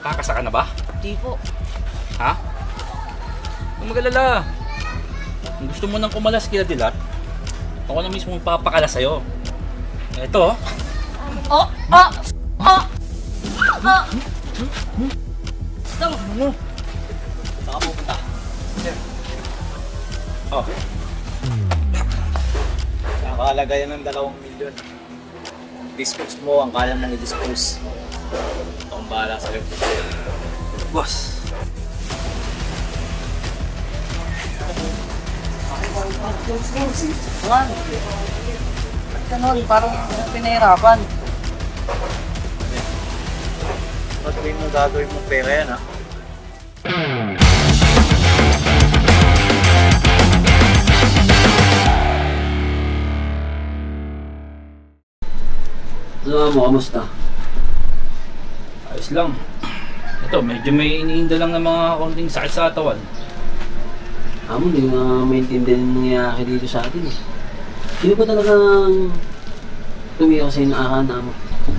Kakasa ka na ba? Di po. Ha? Huwag mag-alala. Kung gusto mo nang kumalas kila Dilat, ako na mismo magpapakalas sa'yo. Eto. Oh! Oh! Oh! Oh! Stop! Ano? Saan ka pupunta? Oh. Nakakalaga yan ng 2 milyon. Dispose mo ang kaya mong i-dispose. Ito ang bahala sa'yo. Boss. Man! Ba't ganun? Parang pinahirapan. Ba't mo gagawin mong pera yan, ha? Ano mo, kamusta? Ayos lang. Ito, medyo may iniinda lang ng mga konting sakit sa katawan. Amo, hindi ko na maintindihan yung nangyayari dito sa atin eh. Sino ba talagang tumiyak sa inyo akana mo?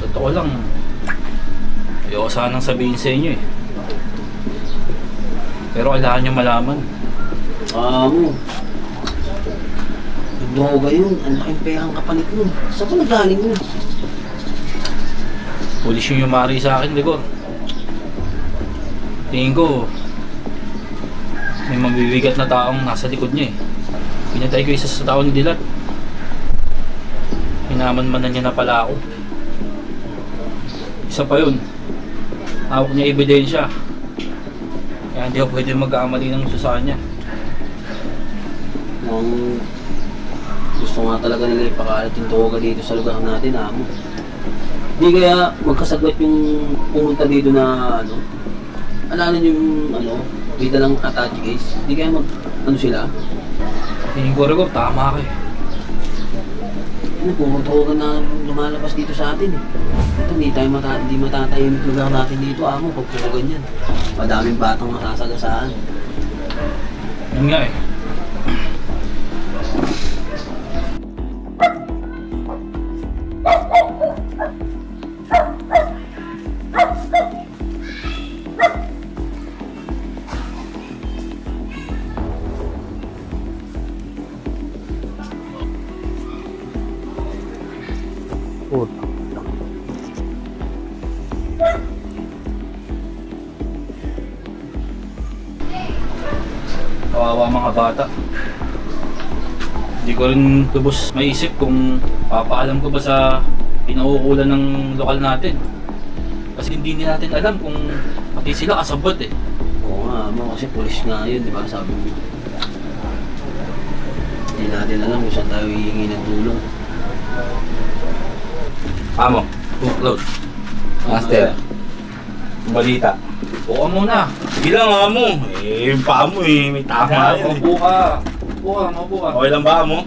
Totoo lang. Ayoko sanang sabihin sa inyo eh. Pero kailangan nyo malaman. Amo, yung droga yun, ang laking perang kapalit mo. Saan ka nagaling mo? Pulis yung yumari sa akin, Ligor. Tingin ko, may mabibigat na taong nasa likod niya eh. Pinatay ko isa sa tao ni Dilat. Hinaman-manan niya na pala ako. Isa pa yun, hawak niya ebidensya. Kaya hindi ako pwede mag-aamali ng gusto sa kanya. Mukhang gusto nga talaga nila ipakalat yung droga dito sa lugar natin, amo. Hindi kaya magkasagwat yung pumunta dito na ano, alaala nyo yung ano, bida ng attach case. Hindi kaya ano sila? Tingin ko, Rigor, tama ka eh. Ano, pumunta na lumalabas dito sa atin eh. Ito, hindi matatayimik lugar natin dito, amo, pag puro ganyan. Madaming batang masasagasaan. Yun nga eh. Kawawa mga bata. Hindi ko rin lubos maisip kung papaalam ko ba sa pinauukulan ng lokal natin. Kasi hindi natin alam kung pati sila kasabot eh. Oo nga, amo, kasi pulis nga yun, di ba? Sabi mo. Hindi natin alam kung saan tayo hihingi ng tulong. Amo, Cloud. Master, balita. Buka muna. Bilang amo. Eh, yung paa mo eh. May tama yan eh. Maupo ka. Maupo ka. Okay lang ba mo?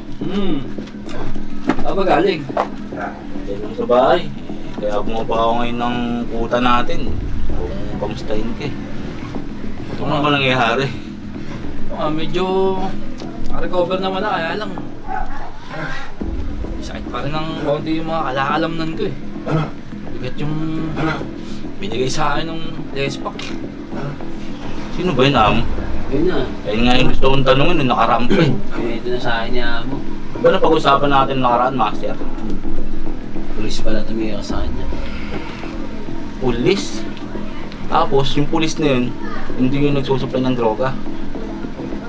Saan ba galing? Yan lang sa bahay. Kaya bumaba ako ngayon ng kuta natin. Kung kamustahin ka eh. Ito nga ba nangyayari? Medyo recover naman na, kaya lang sakit pa rin ng konti yung mga kalakalamnan ko eh. Bigat yung binigay sa akin ng lespak. Sino ba yun, amo? Yun na. Ayun nga yung gusto kong tanongin, yung nakarampa eh. Ito na sa akin niya, amo. Ba na pag-usapan natin nakaraan, Master? Pulis pala tumiyak sa kanya. Pulis? Tapos, yung pulis na yun, hindi yung nagsusupply ng droga.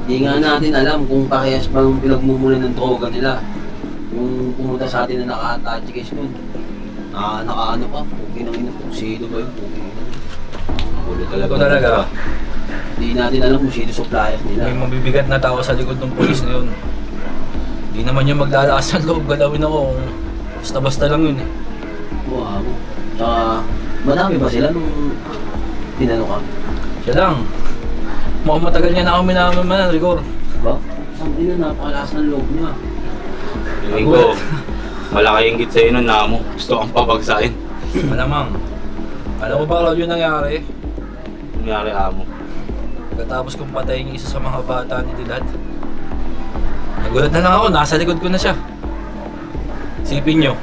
Hindi nga natin alam kung parehas pa yung pinagmumuli ng droga nila. Yung pumunta sa atin na naka-attach case nun. Naka-ano pa, puki ng ina. Sino ba yun? Puki ng ina. Pulo Ito talaga. Hindi natin alam kung sino supplier May nila. mabibigat na tao sa likod ng pulis na yun. Hindi naman yung maglalakas ng loob galawin ako kung basta-basta lang yun eh. Wow. Tsaka, madami ba sila nung tinano ka? Siya lang. Mukhang matagal niya na ako minamanan, Rigor. Diba? Sabi na, napakalakas ng loob niya. Tingin ko, malaki yung git sa'yo nun na mo. Gusto kang pabagsain. Malamang. Alam mo ba, Claude, yung nangyari? Nangyari, amo. Pagkatapos kong patayin yung isa sa mga bata ni Dilat, nagulat na lang ako, nasa likod ko na siya. Sipin nyo,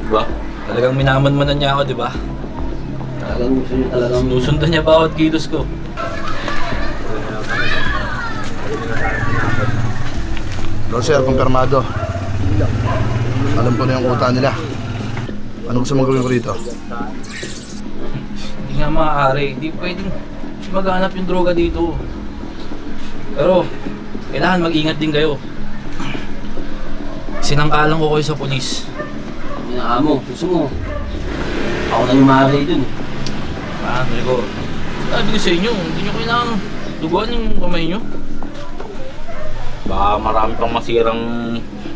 Diba? talagang minaman-manan niya ako, di ba? Talagang gusto nyo talagang... Sinusundan niya bawat kilos ko. Hello sir, kumpirmado. Alam ko na yung kuta nila. Ano gusto mong gawin ko rito? Hindi nga maaari. Hindi pwedeng maghanap yung droga dito. Pero, kailangan mag-ingat din kayo. Sinangkalan ko kayo sa polis. Amo, gusto mo. Ako na yung maaari dun. Paano ko? Sabi ko sa inyo, hindi nyo kailangan duguan yung kamay nyo. Baka marami pang masirang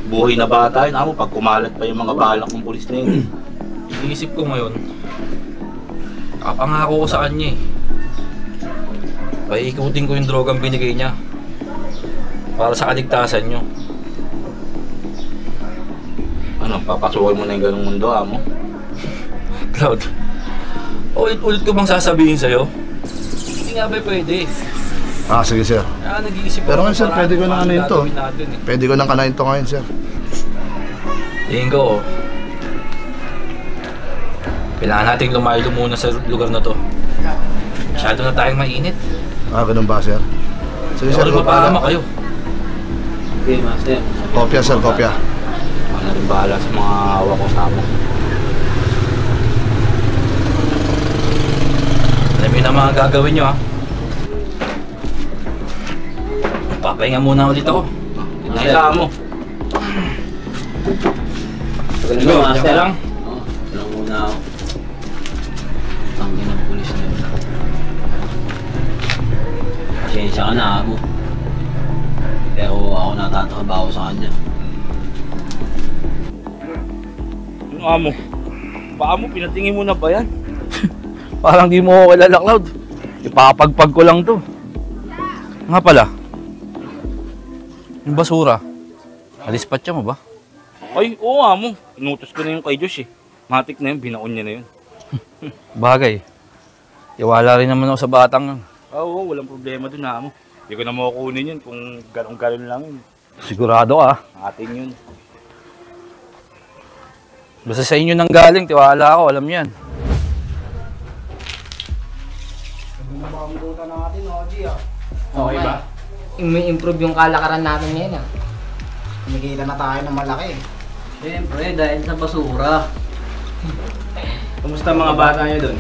buhay na bata yun. Amo, pag kumalat pa yung mga balak ng pulis na yun. Iniisip ko ngayon, nakapangako ko sa kanya eh. Paikutin ko yung drogang binigay niya para sa kaligtasan nyo. Ano, papasukin mo na yung ganung mundo, Amo? Cloud, ulit-ulit ko bang sasabihin sa'yo? Hindi nga ba pwede? Sige sir. Kaya nag-iisip Pero ako ngayon sir, parang pwede ko nang paano ano yun to. gagawin natin eh. Pwede ko nang kanain to ngayon sir. Tingin ko, kailangan nating lumayo muna sa lugar na to. Masyado na tayong mainit. Ganun ba sir? Sige sir, Pero mapahama kayo. Okay, master. Kopya sir, kopya. Ako na rin bahala sa mga hawak ko sa Amo. Alam niyo na mga gagawin nyo ha. Papahinga muna ulit ako. Ay, Amo. Ganun Go, ba, master? diyan ka lang. Oo, lang muna ako. Tangin ng pulis na yun. Pasensya ka na, Amo. Pero ako natatatrabaho sa kanya. Ano, Amo? Baka mo, pinatingin mo na ba yan? Parang di mo ako kilala, Cloud. Ipapagpag ko lang to. Nga pala, yung basura, alispatcha mo ba? Ay, oo, Amo. Inutos ko na yung kay Josh eh. Matik na yun, binaon niya na yun. Bagay. Iwala rin naman ako sa batang yun. Oo, walang problema dun, Amo. Hindi ko na makukunin yun kung galon-galon lang yun. Sigurado ka. Atin yun. Basta sa inyo nang galing, tiwala ako, alam yan. Okay ba? Imi-improve yung kalakaran natin ngayon ah. Kumikita na tayo ng malaki. Siyempre, dahil sa basura. Kumusta mga bata nyo doon?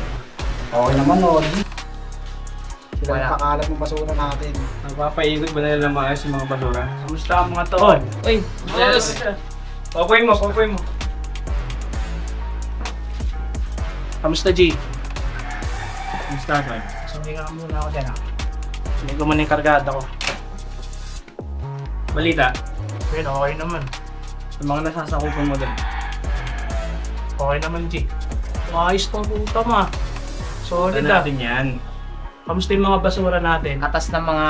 Okay naman, Oji. Sila Wala. nagpakalat ng basura natin. Nagpapaikot ba nila ng maayos yung mga basura? Kamusta ang mga toon? Uy, Yes! Popoy mo, popoy mo. Kamusta, G? Kamusta, man? Sumika ka muna ako dyan, ha? Sumika mo na yung kargada ko. Balita? Pero okay naman. Yung mga nasasakupan mo doon. Okay naman, G. Maayos tong puta, ma. Solid, natin yan. Kamusta yung mga basura natin? atas ng mga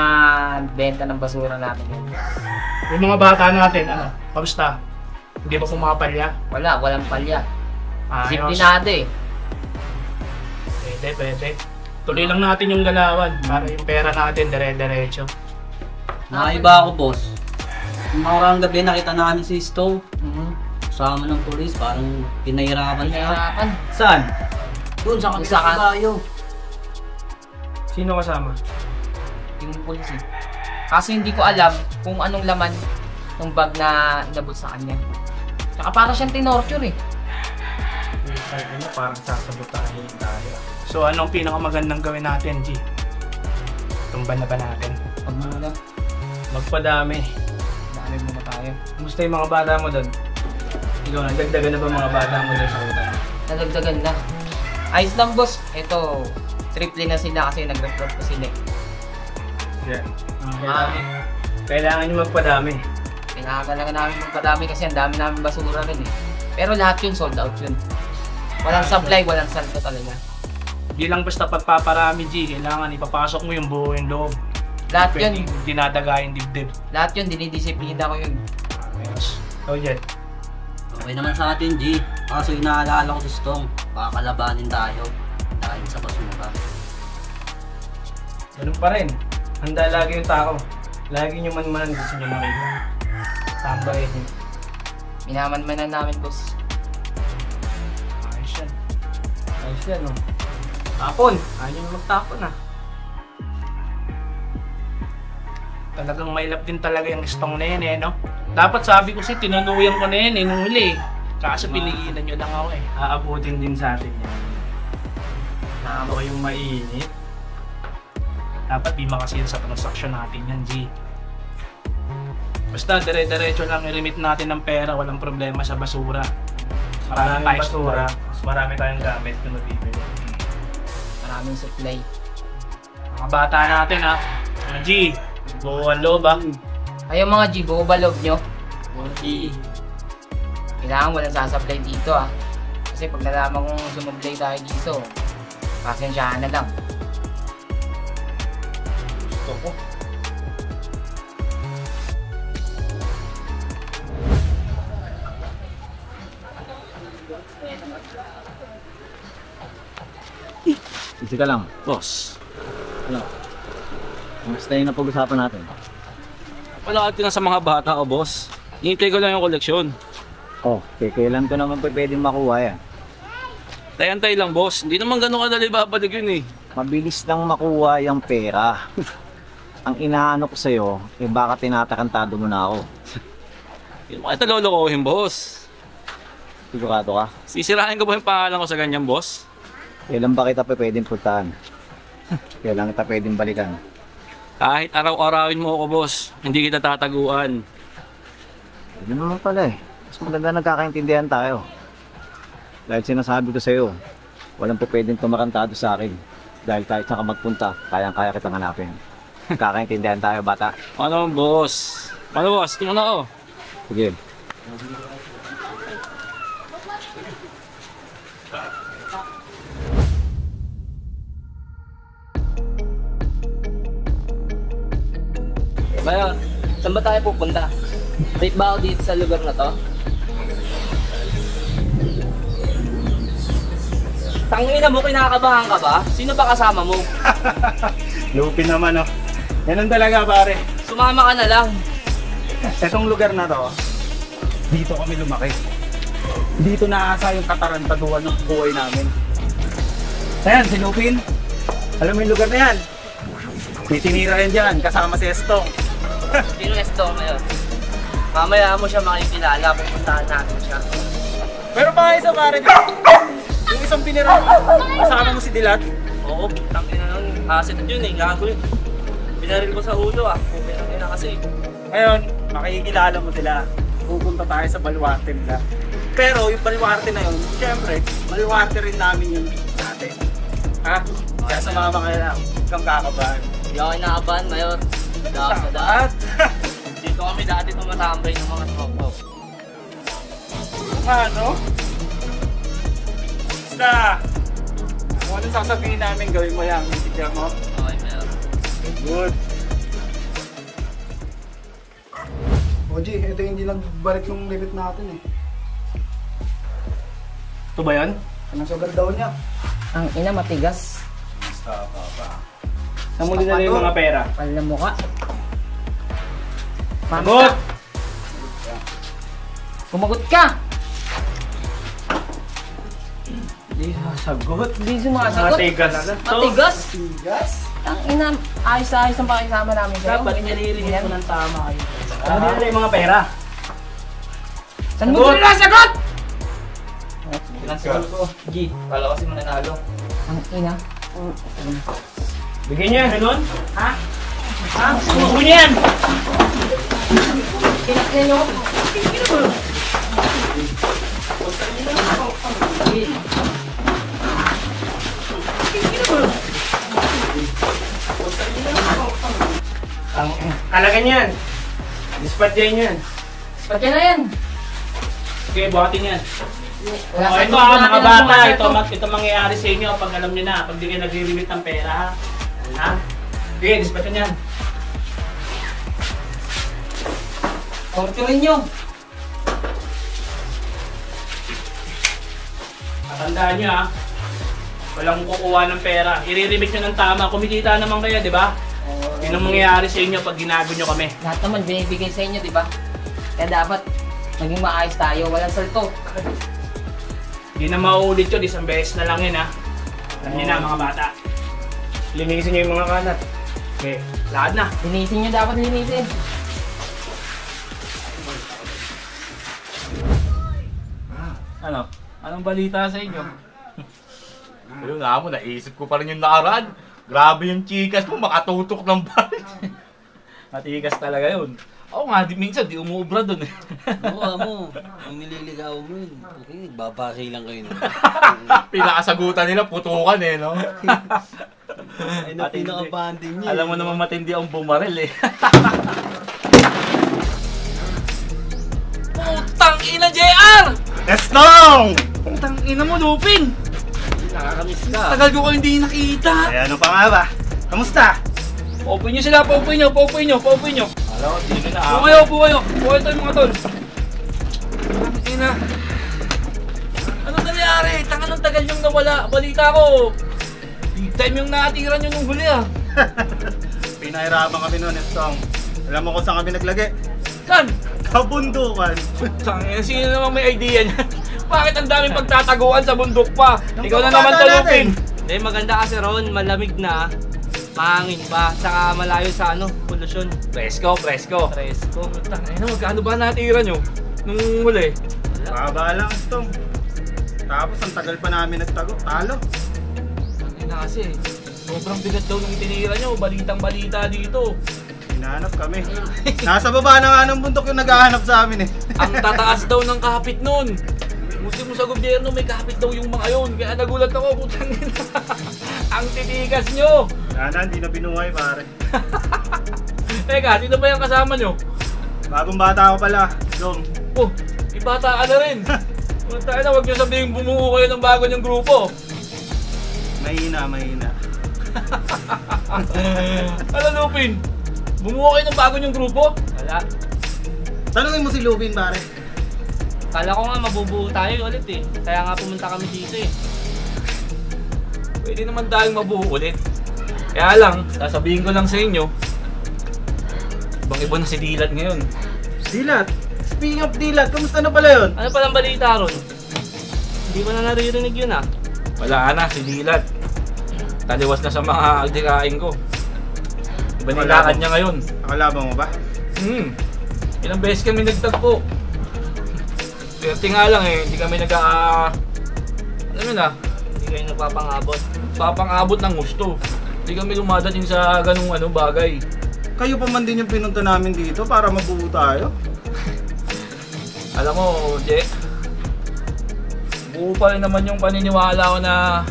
benta ng basura natin yun. Yung mga bata natin, ano? Kamusta? Hindi ba pumapalya? Walang palya. Ayos. Disiplinado eh. Pwede. Tuloy lang natin yung galawan para yung pera natin dire-diretso. Nakaiba ako, boss. Yung mga gabi nakita namin si Stowe. Kasama ng polis, parang pinahirapan siya. Nahirapan. Saan? Doon sa Sa kan- kabayo. Sino kasama? Yung pulis eh. Kaso hindi ko alam kung anong laman ng bag na inabot sa kanya. Tsaka para siyang tinorture eh. Ano, parang sasabotahin tayo. So anong pinakamagandang gawin natin, G? Tumban na ba natin? Pag muna, Magpadami. naalig muna tayo. Kumusta yung mga bata mo doon? Ikaw, nagdagdagan na ba mga bata mo doon sa kuta? Nadagdagan na. Ayos lang boss. Ito, triple na sila kasi nag-recruit pa sila. Yeah. Kailangan nyo magpadami. Pinakakalaga namin magpadami kasi ang dami namin basura rin eh. Pero lahat yun sold out yun. Walang supply, walang salto talaga. Di lang basta pagpaparami, G. Kailangan ipapasok mo yung buo yung loob. Lahat yun, Pwedeng dinadaga yung dibdib. lahat yun, dinidisiplina ko yun. Ayos. Oh, Jet. Okay naman sa atin, G. Kaso inaalala ko si Stong. Baka kalabanin tayo. Dahil sa basura. Ganun pa rin. Handa lagi yung tao. Lagi nyo man gusto nyo makita. Tambay. Minaman-manan namin boss. Ayos yan. Ayos yan, no? Tapon. Ayaw nyo magtapon ah. Talagang mailap din talaga yung stong na yan eh, no? Dapat sabi ko si tinunuyan ko na yan eh, nung huli eh. Kaso piligilan nyo lang ako eh. Aabutin din sa atin yan. Ako yung mainit. Dapat di makasil sa transaksyon natin yan, G. Basta dire-diretso lang i-remit natin ng pera, walang problema sa basura. Marami tayong basura, mas marami tayong gamit na mabibili. Maraming supply. Mga bata natin ha. Mga G, buwan loob ha. Ayun mga G, buo ba loob nyo? Kailangan walang sasablay dito ah. Kasi pag nalaman kong sumublay tayo dito, pasensyahan na lang. Gusto ko. Isa ka lang. Boss, Ano? Kamusta yung napag-usapan natin? wala ka na sa mga bata o boss. Hinintay ko lang yung koleksyon. Oh, kailan ko naman pwedeng makuha yan? Tayantay lang boss, hindi naman ganun kadali babalik yun eh. Mabilis lang makuha yung pera. Ang inaano ko sa'yo, eh baka tinatakantado mo na ako. Hindi mo kita lolokohin boss. Sigurado ka? Sisirahin ko ba yung pangalan ko sa ganyan boss? Kailan ba kita pwedeng puntahan? Kailan kita pwedeng balikan? Kahit araw-arawin mo ako boss, hindi kita tataguan. Hindi naman pala eh. Mas maganda nagkakaintindihan tayo. Dahil sinasabi ko sa'yo, walang pwedeng tumarantado sa akin. Dahil kahit saan ka magpunta, kayang-kaya kitang hanapin. Kakaintindihan tayo, bata. Ano boss? Ano boss? Tingnan ako. Sige. Maya, saan ba tayo pupunta? Safe ba ako dito sa lugar na to? Tangina mo, kinakabahan ka ba? Sino ba kasama mo? Lupin naman oh. Ganun talaga pare. Sumama ka na lang. Etong lugar na to, dito kami lumaki. Dito naasa yung katarantaduhan ng buhay namin. Ayan, si Lupin. Alam mo yung lugar na yan? Titinira yan dyan, kasama si Estong. Sino Estong ngayon? Mamaya mo siya makikilala, pupuntahan natin siya. Pero pa isa pare, yung isang pinira mo, kasama mo si Dilat. Oo, tangina nun. Asset yun eh, gago yun. Binaril ko sa ulo ah, pupuntahan na kasi. Ngayon, makikilala mo sila. Pupunta tayo sa baluarte nila. Pero yung baluarte na yun, syempre, baluarte rin namin yung natin. Ha? Kaya sumama ka na, huwag kang kakabahan. Hindi ako inaabahan, Mayor. Hindi ako sa daan. Dito kami dati tumatambay ng mga tropo. Ano? Basta, kung anong sasabihin namin, gawin mo yan. Itigyan mo. Okay, Mayor. Good. Oji, ito yung hindi nagbalik ng limit natin eh. Ito ba yan? Anong sugar daw niya? Ang ina matigas. Saan mo dinala yung mga pera? Pal na mukha. Sagot! Kumagot ka! Hindi sasagot. Hindi sumasagot. Matigas. Matigas? Tigas? Ang ina, ayos-ayos ang pakisama namin sa'yo. Dapat nilirinig ko ng tama kayo. Saan mo dinala yung mga pera? Saan mo sila nasagot? Pinansagot ko. G, kala kasi mananalo. Ang ina. Bigyan niya. Ganun? Ha? Ha? Sumo niya yan! Kinakyan nyo. Ang kalagan yan. Dispatchin yan. Pati na yan. Okay, buhatin yan. Wala Oh, sa ito grupo namin mga ang bata, mga ito mangyayari sa inyo pag alam niyo na, pag di kayo nagre-remit ng pera, ha? Ha? Okay, dispatchin yan. torturin nyo. Tandaan nyo ha, walang kukuha ng pera. I-remit nyo ng tama, kumikita naman kayo, di ba? Yun ang mangyayari sa inyo pag ginago nyo kami. Lahat naman binibigay sa inyo, di ba? Kaya dapat maging maayos tayo, walang salto. Hindi na mauulit yun, isang beses na lang yun ha. Alam niyo na mga bata. Linisin niyo yung mga kalat. Okay, lahat na. Linisin nyo dapat linisin. Ano? Anong balita sa inyo? Ayun nga mo, naisip ko pa rin yung nakaraan. Grabe yung chikas mo, makatutok ng balik. Matigas talaga yun. Oo nga, minsan di umuubra dun eh. Oo mo, yung nililigaw mo yun. Okay, babaki lang kayo. Pinakasagutan nila, putukan eh, no? Ay, na pinaka-banding niya. Alam mo naman matindi ang bumaril eh. Putang ina, JR! Estong! Putang ina mo, Lupin! Nakakamiss ka. Tagal ko hindi nakita. Eh, ano pa nga ba? Kamusta? Paupuin nyo sila, paupuin nyo. Alam ko, sino na Upo kayo. Buhay tayo mga tol. Putang ina. Ano nangyari? Tangan ng tagal yung nawala. Balita ko. Big time yung nakatira nyo nung huli ah. Pinahirapan kami noon, Estong. Alam mo kung saan kami naglagay? Saan? Kabundukan. Putang ina, sino namang may idea niyan? Bakit ang daming pagtataguan sa bundok pa? Ikaw na naman kababata talupin. Hindi, maganda kasi ron, malamig na. Mahangin pa, saka malayo sa polusyon. Presko. Putang ina, magkano ba natira nyo nung huli? Baba lang, Estong. Tapos ang tagal pa namin nagtago. Talo. Ang ina kasi, sobrang bigat daw nung tinira nyo. Balitang-balita dito. Hinahanap kami. Nasa baba na nga ng bundok yung naghahanap sa amin eh. Ang tataas daw ng kahapit nun. Musti mo sa gobyerno, may kahapit daw yung mga yun. Kaya nagulat ako, putang ina. Ang titigas nyo. Sana hindi na binuhay pare. Teka, sino ba yung kasama nyo? Bagong bata ako pala. Dong. Oh, ibata ka na rin. Putang ina, huwag nyo sabihin bumuo kayo ng bago niyong grupo. Mahina. Ano, Lupin? Bumuo kayo ng bago niyong grupo? Wala. Tanungin mo si Lubin pare. Kala ko nga mabubuo tayo ulit eh. Kaya nga pumunta kami dito eh. Pwede naman tayong mabuo ulit. Kaya lang, sasabihin ko lang sa inyo, ibang-iba na si Dilat ngayon. Dilat. Speaking of Dilat, kamusta na pala yun? Ano palang balita ron? Hindi ko na naririnig yun ah. Wala na, si Dilat. Taliwas na sa mga adikain ko. Iba nilakan niya ngayon. Nakalabang mo ba? Ilang beses kami nagtagpo. Swerte nga lang eh, hindi kami alam mo na, Hindi kayo nagpapangabot. papang-abot ng gusto. Hindi kami lumadating sa ganung bagay. Kayo pa man din yung pinunta namin dito para mabuo tayo. Alam mo, Je, buo pa rin naman yung paniniwala ko na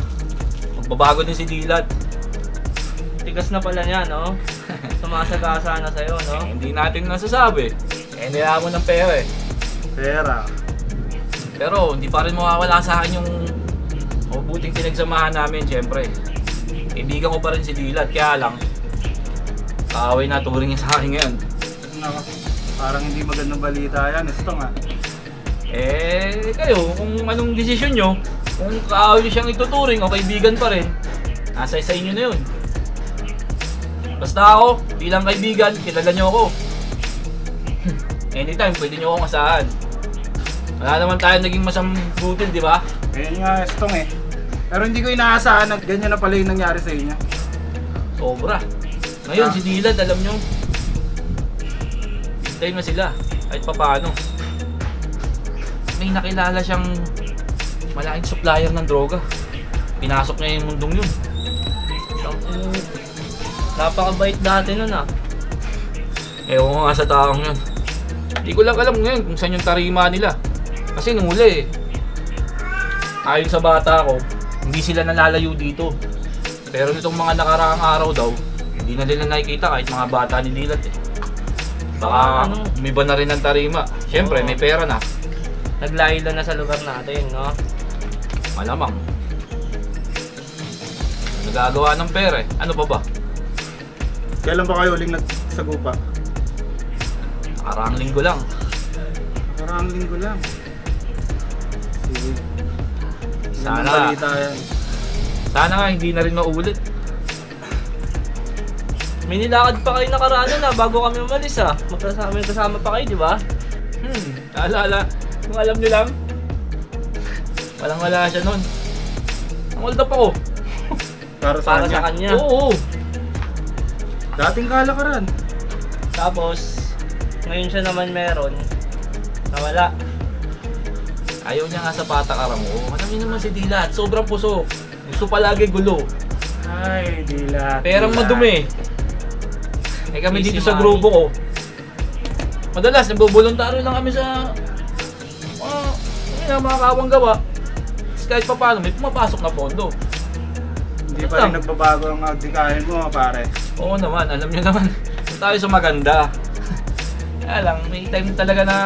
magbabago din si Dilat. Tigas na pala niya, no? Sumasagasa na sa'yo, no? Hindi natin nasasabi. Eh, nilaman ng pera eh. Pera. Pero hindi pa rin mawawala sa akin yung mabuting pinagsamahan namin, syempre. Kaibigan ko pa rin si Dilat, kaya lang kaaway na turing niya sa akin ngayon. Nako, parang hindi magandang balita yan, Estong ah. Eh, kayo, kung anong desisyon nyo, kung kaaway nyo siyang ituturing o kaibigan pa rin, nasa sa inyo na yun. Basta ako, bilang kaibigan, kilala nyo ako. Anytime, pwede nyo akong asahan. Wala naman tayo naging masambutin, di ba? Ganyan nga, Estong eh. Pero hindi ko inaasahan na ganyan na pala yung nangyari sa inyo. Sobra. Ngayon, si Dilat, alam nyo, hintay na sila, kahit papaano. May nakilala siyang malaking supplier ng droga. Pinasok niya yung mundong yun. Napakabait dati nun ah. Ewan ko nga sa taong yun. Hindi ko lang alam ngayon kung saan yung tarima nila. Kasi nung huli ayon sa bata ko, hindi sila nalalayo dito. Pero nitong mga nakaraang araw daw, hindi na nila nakikita kahit mga bata ni Dilat eh. Baka umiba na rin ang tarima. Siyempre, may pera na. Naglaylo na sa lugar natin, no? Malamang. Nagagawa ng pera eh. Ano ba ba? Kailan ba kayo uling nagsagupa? Nakaraang linggo lang. Nakaraang linggo lang. Sige. Sana. Ganang balita yan. Sana nga hindi na rin maulit. May nilakad pa kayo nakaraan na bago kami umalis ah. Magkasama pa kayo, di ba? Alala. Kung alam nyo lang, walang wala siya nun. Ang hold up ako. Para sa kanya? Oo. Dating kalakaran. Tapos, ngayon siya naman meron. Nawala. Ayaw niya nga sa patakaran mo. Alam niyo naman si Dilat, sobrang puso. Gusto palagi gulo. Ay, Dilat. Perang Dilat. madumi. Eh kami Easy dito sa money. grupo ko. Madalas, nagbo-voluntaryo lang kami sa mga kawang gawa. Tapos kahit pa paano, may pumapasok na pondo. Hindi pa rin nagbabago ang agdikahin mo, pare. Oo naman, alam niyo naman. Kung tayo sa maganda. Kaya lang, may time talaga na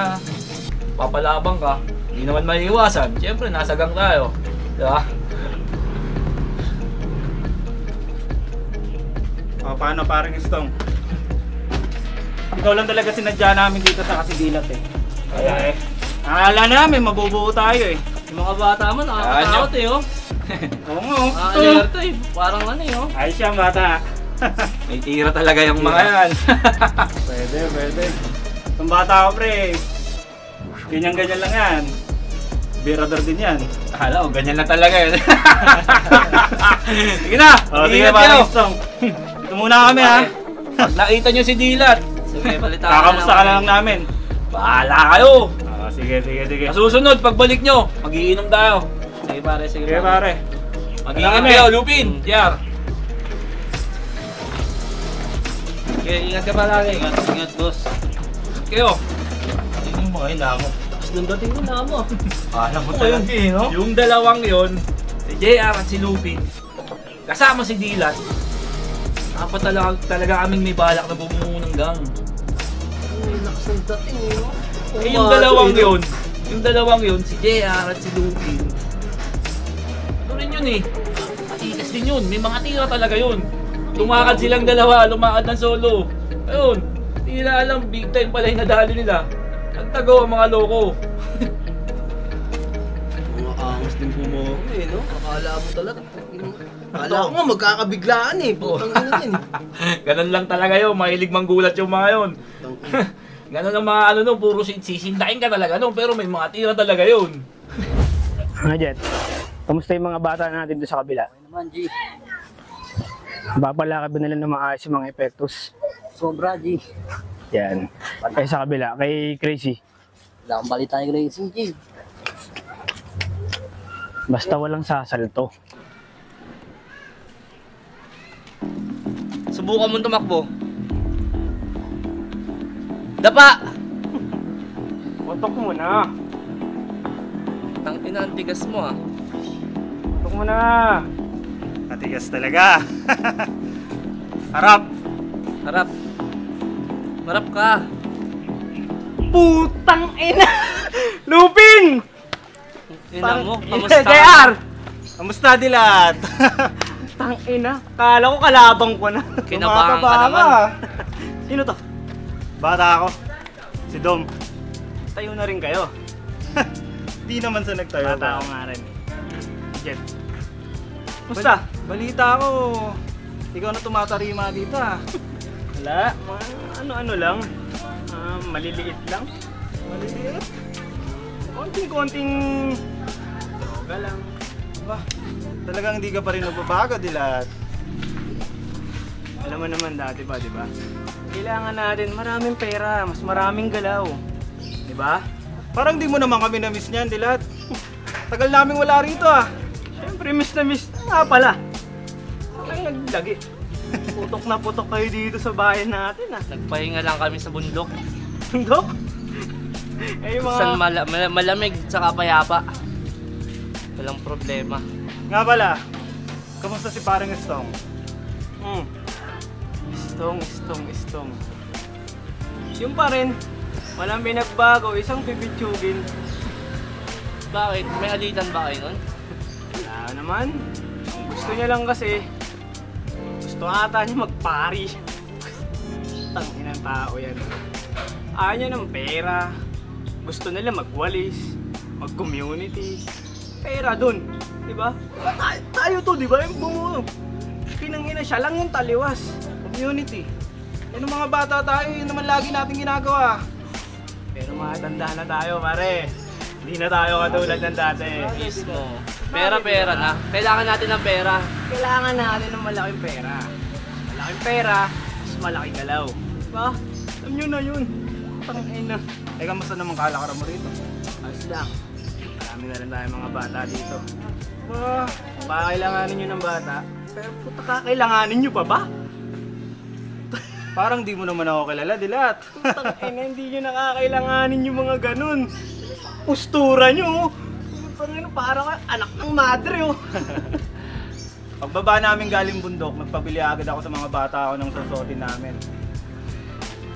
papalabang ka. Hindi naman maiiwasan. Siyempre, nasa gang tayo. Diba? O, paano paring Istong? Ikaw lang talaga sinadya namin dito sa Kasidilat eh. Kaya akala namin mabubuo tayo eh. Yung mga bata mo, nakakatakot eh, oh. Oo nga oh. Alerto eh. Parang ano eh, oh. Ayos yan bata. May tira talaga yung mga yan. Pwede. Itong bata ko pre, ganyan-ganyan lang yan. Birador din yan. Akala ko, ganyan na talaga yun. Sige na! O, sige Ingat parang kayo. Istong. Ito muna kami ha. Pag nakita nyo si Dilat, Sige, balitaan Kakamusta ka lang namin. bahala kayo. Sige. Sa susunod, pagbalik nyo, magiinom tayo. Sige pare, sige Sige pare. Mag-iingat Kami. kayo, Lupin, Tiar. Sige, ingat ka palagi. Ingat, boss. Kayo. Yung mga inamo. Tapos nung dating mo na mo. Alam mo talaga eh, no? Yung dalawang yon, si JR at si Lupin, kasama si Dilat, dapat talaga kaming may balak na bumuo ng gang. Ay, lakas ng dating eh, oh. Eh, yung dalawang yun, si JR at si Lupin, ito rin yun eh. Matikas din yun, may mga tira talaga yun. Lumakad silang dalawa, lumakad ng solo. Ayun, hindi nila alam, big time pala yung nadali nila. Nagtago ang mga loko. Mga angas din po eh, no? Akala mo talaga. Akala ko nga magkakabiglaan eh. Putang ina din. Ganun lang talaga yun, mahilig manggulat yung mga yun. Ganun ang mga ano no, puro sisindakin ka talaga no, pero may mga tira talaga yun. Mga Jet, kamusta yung mga bata natin doon sa kabila? Naman, G. Papalakad ba nila na maayos yung mga epektos? Sobra, G. Yan. Kaya sa kabila, kay Crazy. Wala akong balita ni Grayson, G. Basta walang sasalto. Subukan mo tumakbo. Dapa! Putok mo na! Tangina, ang tigas mo ah. Putok mo na! Matigas talaga. Harap. Harap. Harap ka. Putang ina! Lupin! Ina mo, kamusta? JR! Kamusta Dilat? Tang ina, kala ko kalabang ko na. Kinabahan ka Tumataba naman. Sino to? Bata ako. Si Dom. Tayo na rin kayo. Di naman sa nagtayo. Bata ako nga rin. Jet. Musta? Balita ko. Ikaw na tumatarima dito ah. Wala, mga ano-ano lang. Maliliit lang. Maliliit. Konting-konting droga lang. Ba, talagang hindi ka pa rin nagbabago, Dilat. Alam mo naman dati pa, di ba? Kailangan natin maraming pera, mas maraming galaw. Di ba? Parang di mo naman kami na-miss niyan, Dilat. Tagal namin wala rito ah. Siyempre, miss na miss nga pala. Ay, naglagi. Putok na putok kayo dito sa bahay natin ah. Nagpahinga lang kami sa bundok. Dok? Eh, Saan mga... malamig tsaka payapa. Walang problema. Nga pala, kamusta si parang Estong? Istong. Yung pa rin, walang pinagbago, isang pipitsugin. Bakit? May alitan ba kayo nun? Wala naman. Gusto niya lang kasi, gusto ata niya magpari. Tanginang tao yan. Ayaw niya ng pera. Gusto nila magwalis, mag-community. Pera dun, di ba? Tayo to, di ba? Yung bumuo. Pinangina siya lang yung taliwas. Community. Yan ang mga bata tayo, yun naman lagi natin ginagawa. Pero matanda na tayo, pare. Hindi na tayo katulad ng dati. Mismo. Pera na. Kailangan natin ng pera. Kailangan natin ng malaking pera. Malaking pera, mas malaking galaw. Diba? Alam nyo na yun. Parang na. Teka, musta naman kalakaran mo rito? Ayos lang. Marami na rin tayong mga bata dito. Ba, pakakailanganin nyo ng bata. Pero puta, kakailanganin nyo pa ba? Parang di mo naman ako kilala, Dilat. Hindi nyo nakakailanganin yung mga ganun. Postura nyo. Parang anak ng madre, oh. Pagbaba namin galing bundok, nagpabili agad ako sa mga bata ako ng susuotin namin.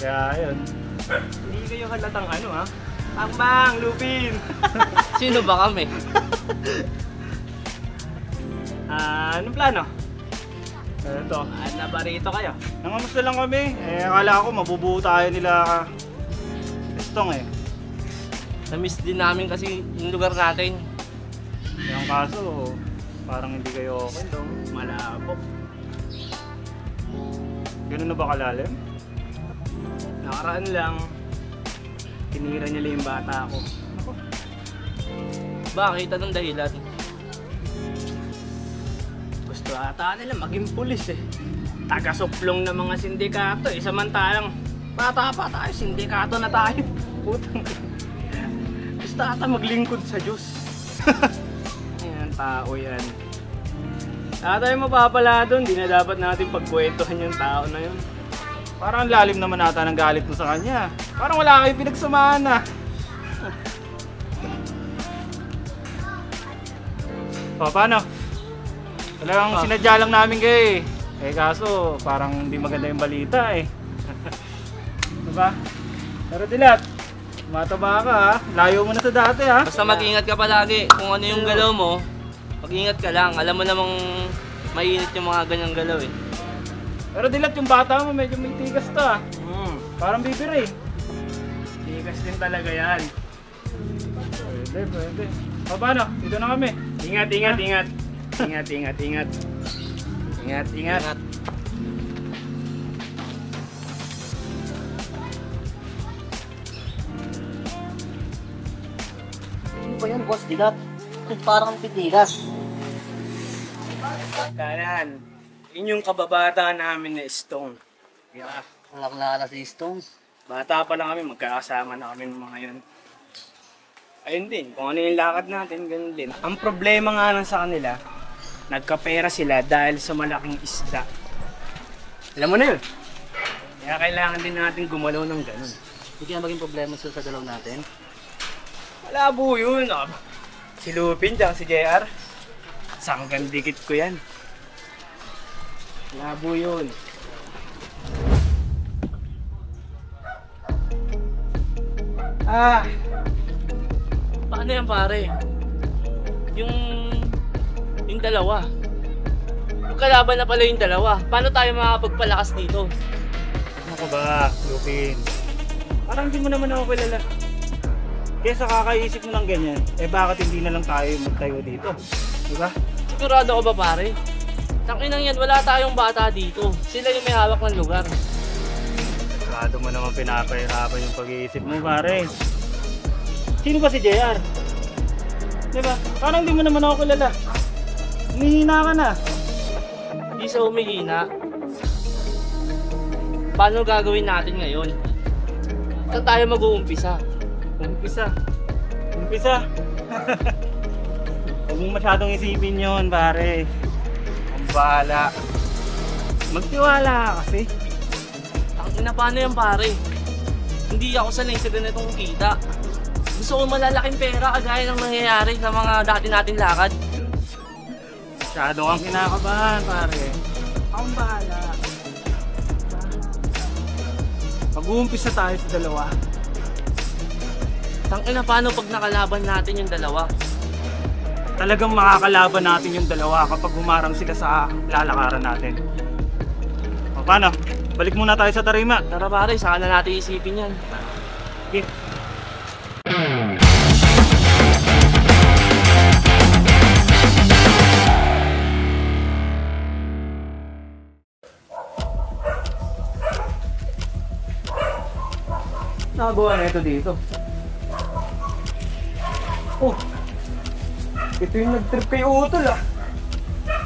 Kaya, ayun. Hindi kayo halatang ano, ha? Ambang, Lupin! Sino ba kami? Anong plano? Ito. Nabarito kayo? Nangamusta lang kami. Akala ko mabubuo tayo nila Estong eh. Na-miss din namin kasi yung lugar natin. Yung kaso, parang hindi kayo okay daw. Malabo. Ganun na ba kalalim? Nakaraan lang, tinira nila yung bata ko. Bakit? Anong dahilan? Gusto ata nila maging pulis eh. Taga-suplong ng mga sindikato eh. Samantalang bata pa tayo, sindikato na tayo. Putang. Gusto ata maglingkod sa Diyos. Yan, tao yan. Ata yung mapapala doon, di na dapat natin pagkwentuhan yung tao na yun. Parang lalim naman ata ng galit mo sa kanya. Parang wala kayong pinagsamahan na. O, paano? Talagang sinadya lang namin kayo eh. Kaso, parang hindi maganda yung balita eh. Diba? Pero Dilat, mataba ka ha. Layo mo na sa dati ha. Basta mag-ingat ka palagi. Kung ano yung galaw mo, mag-ingat ka lang. Alam mo namang mainit yung mga ganyang galaw eh. Pero Dilat, yung bata mo medyo may tigas to ha. Parang bibiri. Tigas din talaga yan. Pwede. O, paano? Dito na kami. Ingat. Ingat. Ano ba yan, boss? Dilat. Parang pitigas. Kanan. Yun yung kababata namin na Stone. Yeah. Walang si Stone. Bata pa lang kami, magkakasama na kami ng mga yun. Ayun din, kung ano yung lakad natin, ganun din. Ang problema nga lang sa kanila, nagkapera sila dahil sa malaking isda. Alam mo na yun. Kaya kailangan din natin gumalaw ng ganun. Hindi kaya maging problema sa dalaw natin. Malabo yun. Oh. Si Lupin, tsaka si JR. Sanggang dikit ko yan. Malabo yun. Paano yan pare? Yung dalawa. Magkalaban na pala yung dalawa. Paano tayo makapagpalakas dito? Ano ka ba, Lupin? Parang hindi mo naman ako kilala. Kesa kakaisip mo ng ganyan, bakit hindi na lang tayo magtayo dito? Diba? Sigurado ko ba pare? Tanginang yan, wala tayong bata dito. Sila yung may hawak ng lugar. Sigurado mo naman pinapahirapan yung pag-iisip mo, pare. Sino ba si JR? Diba? Parang hindi mo naman ako kilala. Humihina ka na. Hindi sa humihina. Paano gagawin natin ngayon? Saan tayo mag-uumpisa? Umpisa. Huwag mong masyadong isipin yun, pare. Ang bahala. Magtiwala kasi. Tangina, paano yan pare? Hindi ako sanay sa ganitong kita. Gusto ko malalaking pera kagaya ng nangyayari sa mga dati nating lakad. Masyado kang kinakabahan, pare. Akong bahala. Mag-uumpisa tayo sa dalawa. Tangina, paano pag nakalaban natin yung dalawa? Talagang makakalaban natin yung dalawa kapag humarang sila sa lalakaran natin. O paano? Balik muna tayo sa tarima. Tara pare, saka na natin isipin yan. Okay. Nakagawa na ito dito. Oh, Ito yung nag-trip kay Utol ah.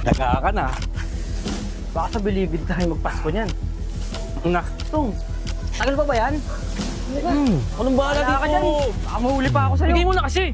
Daga ka na. Baka sa bilibid tayo magpasko niyan. Tong, tagal pa ba yan? Anong bahala dito? Baka mahuli pa ako sa'yo. Bigay mo na kasi.